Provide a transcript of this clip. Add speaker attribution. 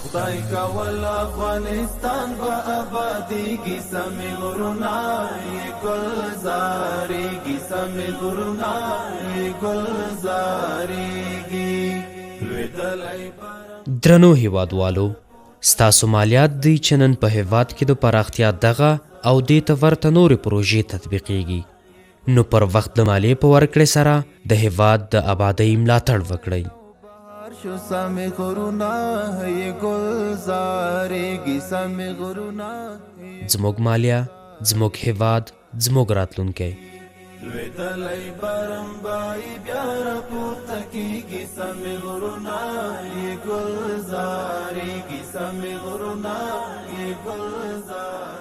Speaker 1: خدای کول افغانستان با آبادیږي سمې غرونه ګلزارېږي سمې غرونه ګلزارېږي لوېدلی
Speaker 2: درنو هیوادوالو، ستاسو مالیات دی چې نن په هیواد کې د پراختیا دغه او دې ته ورته نورې پروژې تطبیقیږي. نو پر وخت د مالیې په ورکړې سره د هیواد د آبادۍ ملاتړ وکړئ.
Speaker 1: شو سمې غرونه ګلزارېږي سمې غرونه
Speaker 2: زموږ مالیه، زموږ هیواد، زموږ راتلونکی.
Speaker 1: لوېدلی برمبای بیا راپورته کېږي سمې غرونه ګلزارېږي سمې غرونه ګلزارېږي